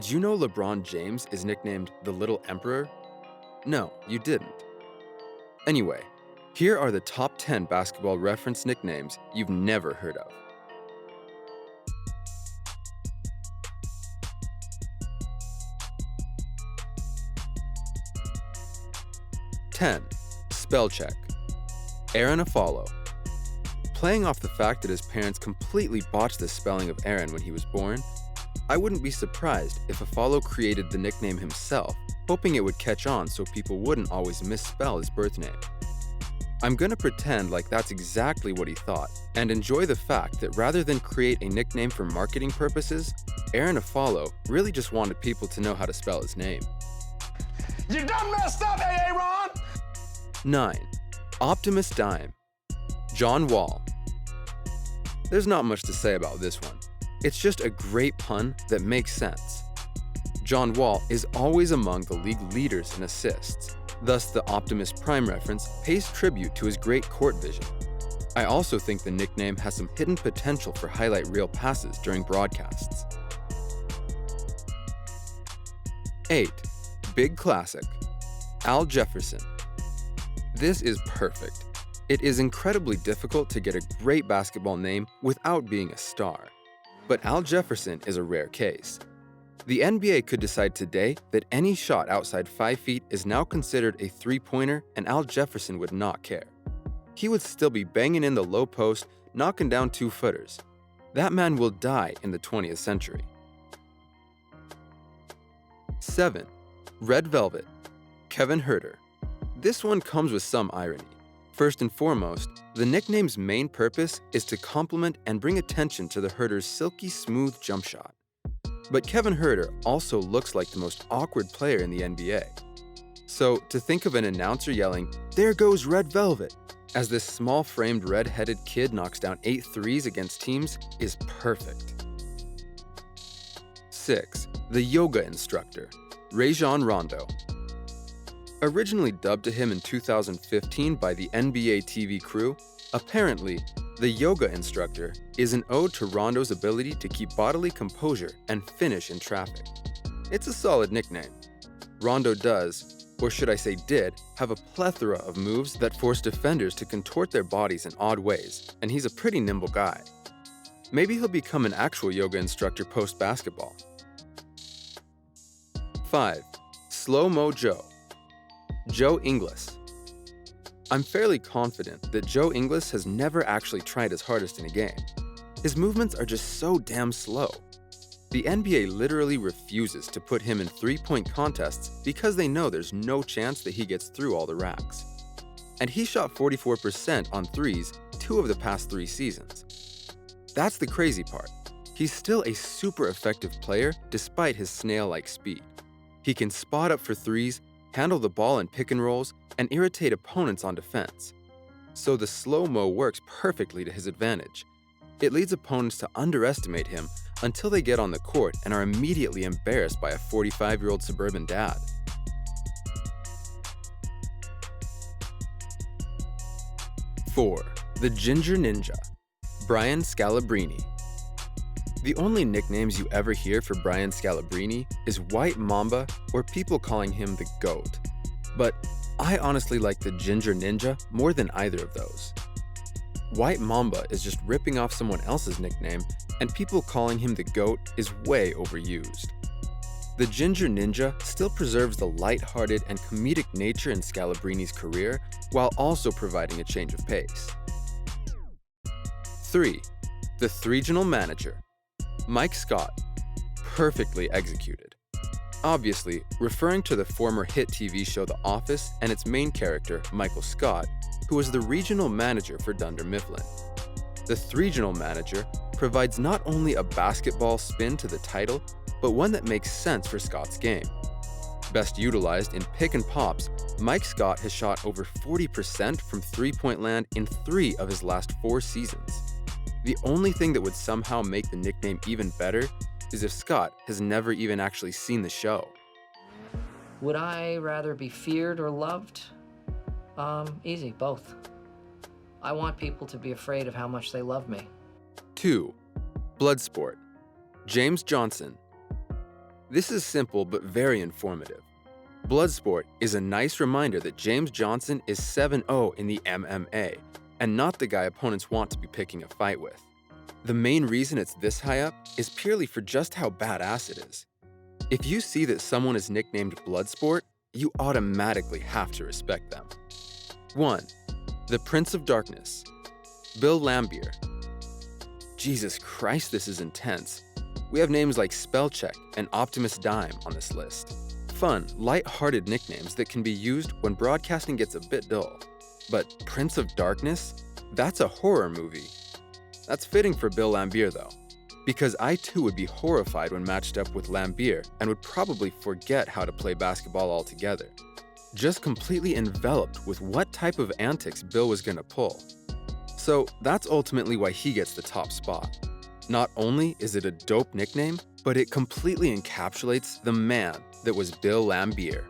Do you know LeBron James is nicknamed the Little Emperor? No, you didn't. Anyway, here are the top 10 basketball reference nicknames you've never heard of. 10. Spell check. Aaron Afalo. Playing off the fact that his parents completely botched the spelling of Aaron when he was born, I wouldn't be surprised if Afalo created the nickname himself, hoping it would catch on so people wouldn't always misspell his birth name. I'm gonna pretend like that's exactly what he thought, and enjoy the fact that rather than create a nickname for marketing purposes, Aaron Afalo really just wanted people to know how to spell his name. You done messed up, Aaron! 9. Optimus Dime. John Wall. There's not much to say about this one. It's just a great pun that makes sense. John Wall is always among the league leaders in assists, thus the Optimus Prime reference pays tribute to his great court vision. I also think the nickname has some hidden potential for highlight reel passes during broadcasts. 8. Big classic. Al Jefferson. This is perfect. It is incredibly difficult to get a great basketball name without being a star. But Al Jefferson is a rare case. The NBA could decide today that any shot outside 5 feet is now considered a three-pointer, and Al Jefferson would not care. He would still be banging in the low post, knocking down 2-footers. That man will die in the 20th century. 7. Red Velvet. Kevin Huerter. This one comes with some irony. First and foremost, the nickname's main purpose is to complement and bring attention to the Huerter's silky smooth jump shot. But Kevin Huerter also looks like the most awkward player in the NBA. So to think of an announcer yelling, "There goes Red Velvet," as this small-framed red-headed kid knocks down 8 threes against teams is perfect. 6. The yoga instructor. Rajon Rondo. Originally dubbed to him in 2015 by the NBA TV crew, apparently, the yoga instructor is an ode to Rondo's ability to keep bodily composure and finish in traffic. It's a solid nickname. Rondo does, or should I say did, have a plethora of moves that force defenders to contort their bodies in odd ways, and he's a pretty nimble guy. Maybe he'll become an actual yoga instructor post-basketball. 5. Slow-Mo Joe. Joe Ingles. I'm fairly confident that Joe Ingles has never actually tried his hardest in a game. His movements are just so damn slow. The NBA literally refuses to put him in three-point contests because they know there's no chance that he gets through all the racks. And he shot 44% on threes 2 of the past 3 seasons. That's the crazy part. He's still a super effective player despite his snail-like speed. He can spot up for threes, handle the ball in pick and rolls, and irritate opponents on defense. So the slow-mo works perfectly to his advantage. It leads opponents to underestimate him until they get on the court and are immediately embarrassed by a 45-year-old suburban dad. 4. The Ginger Ninja. Brian Scalabrine. The only nicknames you ever hear for Brian Scalabrine is White Mamba or people calling him the GOAT. But I honestly like the Ginger Ninja more than either of those. White Mamba is just ripping off someone else's nickname, and people calling him the GOAT is way overused. The Ginger Ninja still preserves the lighthearted and comedic nature in Scalabrine's career while also providing a change of pace. 3. The Threegenal Manager. Mike Scott. Perfectly executed. Obviously, referring to the former hit TV show The Office and its main character, Michael Scott, who was the regional manager for Dunder Mifflin. The Threegenal Manager provides not only a basketball spin to the title, but one that makes sense for Scott's game. Best utilized in pick and pops, Mike Scott has shot over 40% from three-point land in 3 of his last 4 seasons. The only thing that would somehow make the nickname even better is if Scott has never even actually seen the show. Would I rather be feared or loved? Easy, both. I want people to be afraid of how much they love me. 2. Bloodsport. James Johnson. This is simple but very informative. Bloodsport is a nice reminder that James Johnson is 7-0 in the MMA, and not the guy opponents want to be picking a fight with. The main reason it's this high up is purely for just how badass it is. If you see that someone is nicknamed Bloodsport, you automatically have to respect them. 1. The Prince of Darkness, Bill Lambier. Jesus Christ, this is intense. We have names like Spellcheck and Optimus Dime on this list. Fun, light-hearted nicknames that can be used when broadcasting gets a bit dull. But Prince of Darkness? That's a horror movie. That's fitting for Bill Lambier though, because I too would be horrified when matched up with Lambier and would probably forget how to play basketball altogether. Just completely enveloped with what type of antics Bill was gonna pull. So that's ultimately why he gets the top spot. Not only is it a dope nickname, but it completely encapsulates the man that was Bill Lambier.